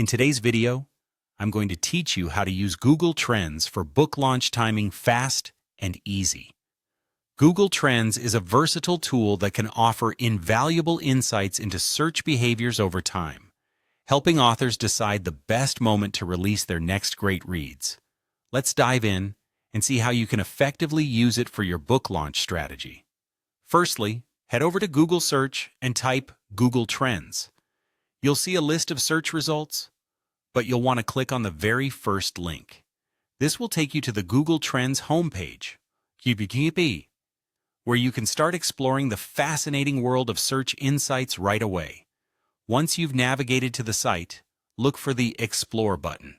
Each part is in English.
In today's video, I'm going to teach you how to use Google Trends for book launch timing fast and easy. Google Trends is a versatile tool that can offer invaluable insights into search behaviors over time, helping authors decide the best moment to release their next great reads. Let's dive in and see how you can effectively use it for your book launch strategy. Firstly, head over to Google Search and type Google Trends. You'll see a list of search results, but you'll want to click on the very first link. This will take you to the Google Trends homepage, where you can start exploring the fascinating world of search insights right away. Once you've navigated to the site, look for the Explore button.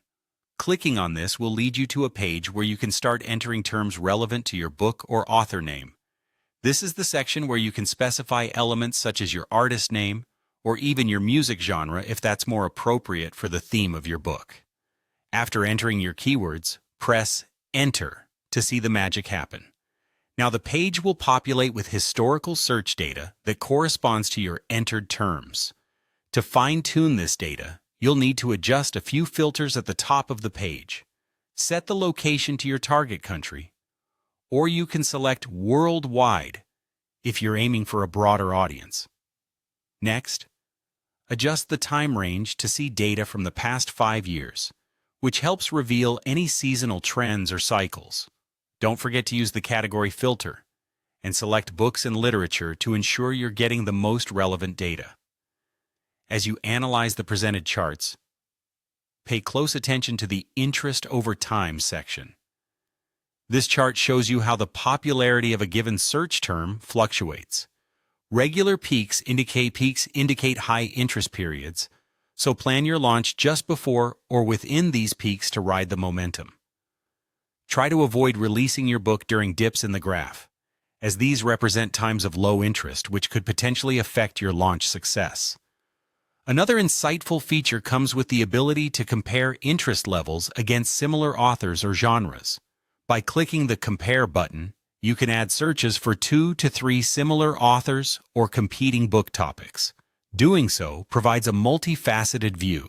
Clicking on this will lead you to a page where you can start entering terms relevant to your book or author name. This is the section where you can specify elements such as your artist name, or even your music genre if that's more appropriate for the theme of your book. After entering your keywords, press Enter to see the magic happen. Now the page will populate with historical search data that corresponds to your entered terms. To fine-tune this data, you'll need to adjust a few filters at the top of the page. Set the location to your target country, or you can select Worldwide if you're aiming for a broader audience. Next, adjust the time range to see data from the past 5 years, which helps reveal any seasonal trends or cycles. Don't forget to use the category filter and select books and literature to ensure you're getting the most relevant data. As you analyze the presented charts, pay close attention to the Interest Over Time section. This chart shows you how the popularity of a given search term fluctuates. Regular peaks indicate high interest periods, so plan your launch just before or within these peaks to ride the momentum. Try to avoid releasing your book during dips in the graph, as these represent times of low interest which could potentially affect your launch success. Another insightful feature comes with the ability to compare interest levels against similar authors or genres. By clicking the Compare button, you can add searches for 2 to 3 similar authors or competing book topics. Doing so provides a multifaceted view,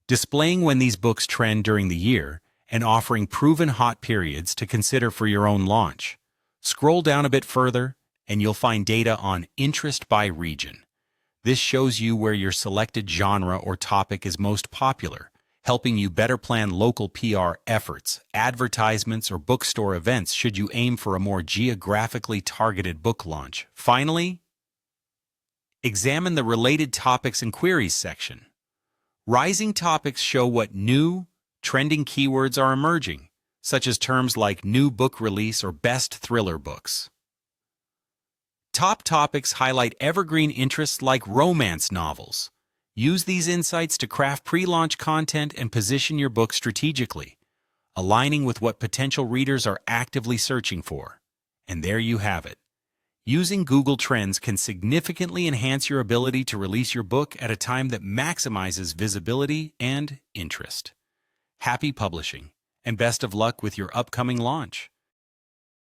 displaying when these books trend during the year and offering proven hot periods to consider for your own launch. Scroll down a bit further, and you'll find data on interest by region. This shows you where your selected genre or topic is most popular, helping you better plan local PR efforts, advertisements, or bookstore events should you aim for a more geographically targeted book launch. Finally, examine the Related Topics and Queries section. Rising topics show what new, trending keywords are emerging, such as terms like new book release or best thriller books. Top topics highlight evergreen interests like romance novels. Use these insights to craft pre-launch content and position your book strategically, aligning with what potential readers are actively searching for. And there you have it. Using Google Trends can significantly enhance your ability to release your book at a time that maximizes visibility and interest. Happy publishing, and best of luck with your upcoming launch.